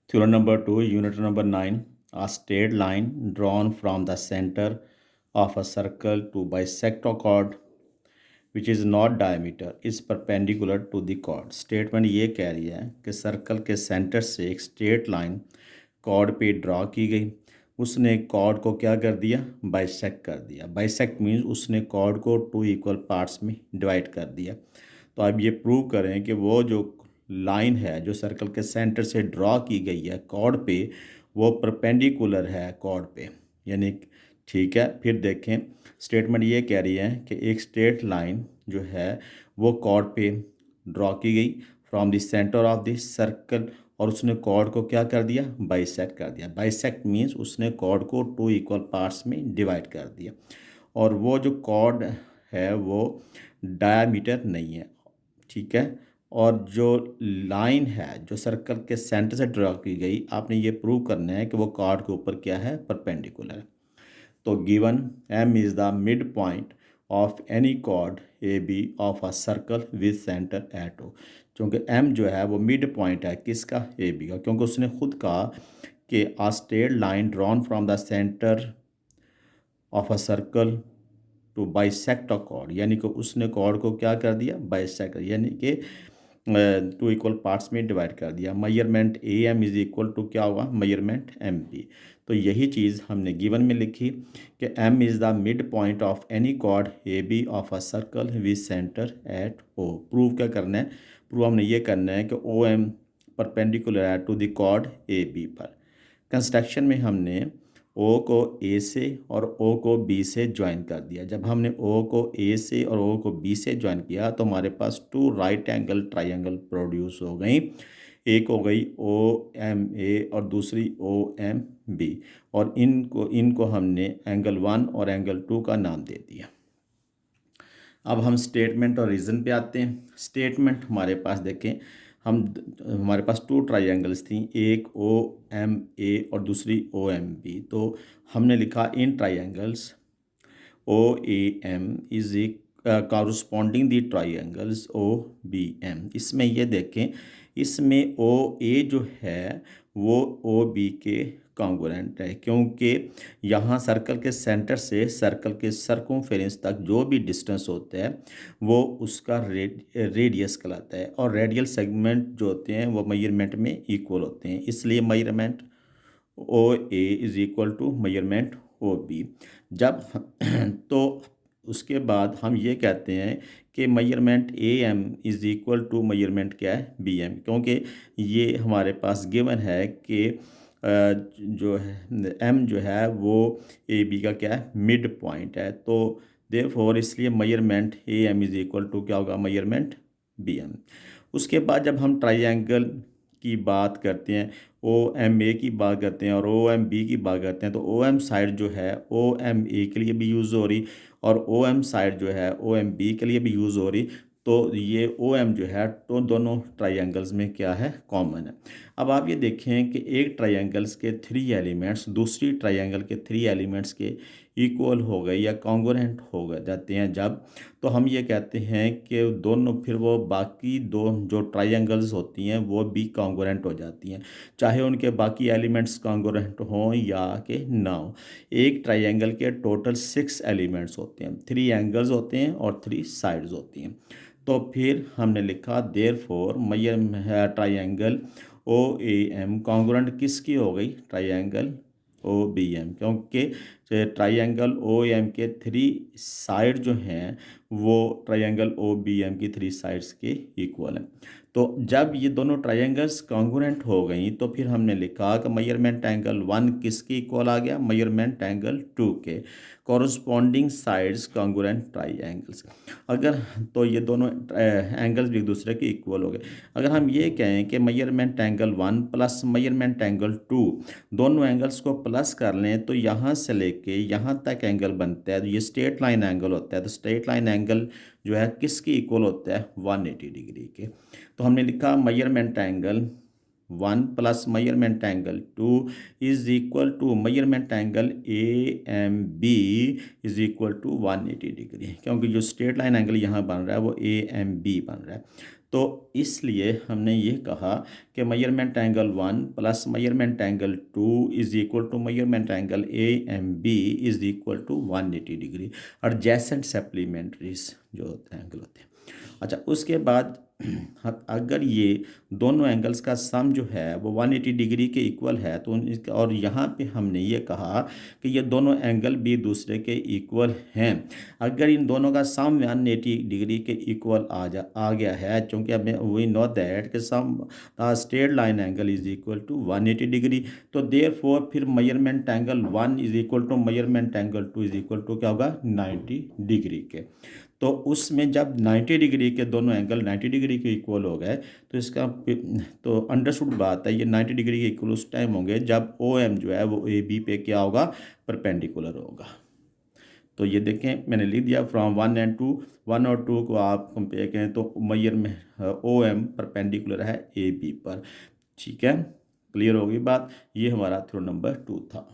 Theorem number 2, unit number 9. A straight line drawn from the center of a circle to bisect a chord which is not diameter is perpendicular to the chord. Statement ये कह रही है कि circle के centre से एक straight line cord पे draw की गई। उसने कॉर्ड को क्या कर दिया? बाइसेक्ट कर दिया। बाइसेक्ट मीन्स उसने कॉर्ड को 2 इक्वल पार्ट्स में डिवाइड कर दिया। तो अब ये प्रूव करें कि वो जो लाइन है जो सर्कल के सेंटर से ड्रॉ की गई है कॉर्ड पे, वो परपेंडिकुलर है कॉर्ड पे, यानी ठीक है। फिर देखें, स्टेटमेंट ये कह रही है कि एक स्ट्रेट लाइन जो है वो कॉर्ड पे ड्रॉ की गई from the centre of the circle, और उसने कॉर्ड को क्या कर दिया? बाइसेक्ट कर दिया। बाइसेक्ट मीन्स उसने कॉर्ड को 2 इक्वल पार्ट्स में डिवाइड कर दिया, और वो जो कॉर्ड है वो डायामीटर नहीं है, ठीक है। और जो लाइन है जो सर्कल के सेंटर से ड्रॉ की गई, आपने ये प्रूव करना है कि वो कॉर्ड के ऊपर क्या है? परपेंडिकुलर है। तो given M is the mid point of any chord A B of a circle with centre at O. क्योंकि M जो है वो मिड पॉइंट है किसका? ए बी का, क्योंकि उसने खुद कहा कि a straight line drawn from the centre of a circle to bisect a chord, यानी कि उसने कॉर्ड को क्या कर दिया? बाइसेक्ट, यानी कि 2 इक्वल पार्ट्स में डिवाइड कर दिया। Measurement A M is equal to क्या हुआ? Measurement M B. तो यही चीज़ हमने गिवन में लिखी कि M is the mid point of any chord A B of a circle with centre at O. Prove क्या करना है? प्रूव हमने ये करना है कि ओ एम परपेंडिकुलर है to the chord A B पर। कंस्ट्रक्शन में हमने ओ को ए से और ओ को बी से ज्वाइन कर दिया। जब हमने ओ को ए से और ओ को बी से ज्वाइन किया तो हमारे पास 2 राइट एंगल ट्राइंगल प्रोड्यूस हो गई। एक हो गई ओ एम ए और दूसरी ओ एम बी, और इनको हमने एंगल 1 और एंगल 2 का नाम दे दिया। अब हम स्टेटमेंट और रीज़न पे आते हैं। स्टेटमेंट हमारे पास देखें, हमारे पास 2 ट्राइंगल्स थी, एक ओ एम ए और दूसरी ओ एम बी। तो हमने लिखा in triangles O A M is a corresponding the triangles O B M. इसमें ये देखें, इसमें ओ ए जो है वो ओ बी के कॉन्ग्रुएंट है, क्योंकि यहाँ सर्कल के सेंटर से सर्कल के सर्कमफेरेंस तक जो भी डिस्टेंस होता है वो उसका रेडियस कहलाता है, और रेडियल सेगमेंट जो होते हैं वो मेजरमेंट में इक्वल होते हैं। इसलिए measurement O A is equal to measurement O B. जब तो उसके बाद हम ये कहते हैं कि measurement A M is equal to measurement क्या है? बी एम, क्योंकि ये हमारे पास गिवन है कि जो है एम जो है वो ए बी का क्या है? मिड पॉइंट है। तो देयरफॉर इसलिए measurement A M is equal to क्या होगा? Measurement B M. उसके बाद जब हम ट्राइंगल की बात करते हैं, ओ एम ए की बात करते हैं और ओ एम बी की बात करते हैं, तो ओ एम साइड जो है ओ एम ए के लिए भी यूज़ हो रही, और ओ एम साइड जो है ओ एम बी के लिए भी यूज़ हो रही। तो ये ओ एम जो है तो दोनों ट्राइंगल्स में क्या है? कॉमन है। अब आप ये देखें कि एक ट्राइंगल्स के 3 एलिमेंट्स दूसरी ट्राइंगल के 3 एलिमेंट्स के इक्वल हो गए या कॉन्ग्रुएंट हो गए जाते हैं जब, तो हम ये कहते हैं कि दोनों फिर वो बाकी दो जो ट्राइंगल्स होती हैं वो भी कॉन्ग्रुएंट हो जाती हैं, चाहे उनके बाकी एलिमेंट्स कॉन्ग्रुएंट हों या कि ना हो। एक ट्राइंगल के टोटल 6 एलिमेंट्स होते हैं, 3 एंगल्स होते हैं और 3 साइड्स होती हैं। तो फिर हमने लिखा therefore triangle O A M congruent किसकी हो गई? ट्राइंगल ओ बी एम, क्योंकि ट्राइंगल ओ एम के 3 साइड जो हैं वो ट्राइंगल ओ बी एम की 3 साइड्स के इक्वल हैं। तो जब ये दोनों ट्राइंगल्स कॉन्ग्रुएंट हो गई तो फिर हमने लिखा कि मेजरमेंट एंगल 1 किसके इक्वल आ गया? मेजरमेंट एंगल 2 के। Corresponding sides congruent triangles. अगर तो ये दोनों एंगल्स भी एक दूसरे के इक्वल हो गए। अगर हम ये कहें कि measurement angle 1 plus measurement angle 2, दोनों एंगल्स को प्लस कर लें तो यहाँ से लेके यहाँ तक एंगल बनता है, तो ये स्ट्रेट लाइन एंगल होता है। तो स्ट्रेट लाइन एंगल जो है किसके इक्वल होता है? 180 डिग्री के। तो हमने लिखा measurement angle 1 plus measurement angle 2 is equal to measurement angle A M B is equal to 180 degree, क्योंकि जो स्ट्रेट लाइन एंगल यहाँ बन रहा है वो ए एम बी बन रहा है। तो इसलिए हमने ये कहा कि measurement angle 1 plus measurement angle 2 is equal to measurement angle A M B is equal to 180 degree. Adjacent supplementaries जो होते हैं एंगल होते हैं। अच्छा, उसके बाद अगर ये दोनों एंगल्स का सम जो है वो 180 डिग्री के इक्वल है तो और यहाँ पे हमने ये कहा कि ये दोनों एंगल भी दूसरे के इक्वल हैं। अगर इन दोनों का सम 180 डिग्री के इक्वल आ गया है, क्योंकि हमें वी नो दैट कि sum straight line angle is equal to 180 degree, तो देयरफॉर फिर measurement angle 1 is equal to measurement angle 2 is equal to क्या होगा 90 डिग्री के। तो उसमें जब 90 डिग्री के दोनों एंगल 90 डिग्री के इक्वल हो गए तो इसका तो अंडरस्टूड बात है ये 90 डिग्री के इक्वल उस टाइम होंगे जब ओ एम जो है वो ए बी पे क्या होगा परपेंडिकुलर होगा। तो ये देखें मैंने लिख दिया फ्रॉम 1 एंड 2, 1 और 2 को आप कंपेयर करें तो मैयर में ओ एम परपेंडिकुलर है ए बी पर। ठीक है, क्लियर होगी बात। ये हमारा थ्योरम नंबर 2 था।